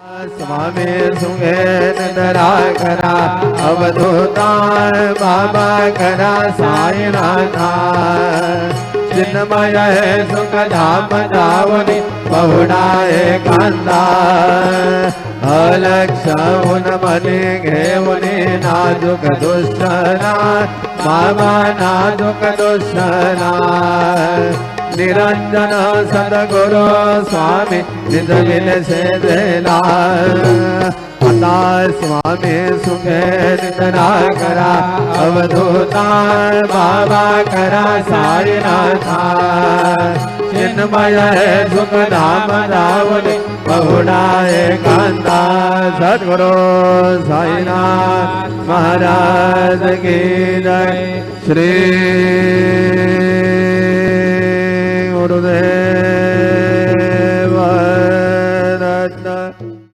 स्वामी सुगेंद्रा करा अवधूता बाबा करा साईनाथा चिन्मय सुख धाम धावनी बहुड़ा एकांता अलक्ष उन मनी घेवनी नाजुक दुष्टना बाबा नाजुक दुष्टना निरंजन सदगुरु स्वामी निज विन से देला स्वामी सुखे नितना करा अवधूता बाबा करा साईनाथा चिन्मय सुख धाम धावनी बहुड़ा एकांता सदगुरु साईनाथ महाराज की जय श्री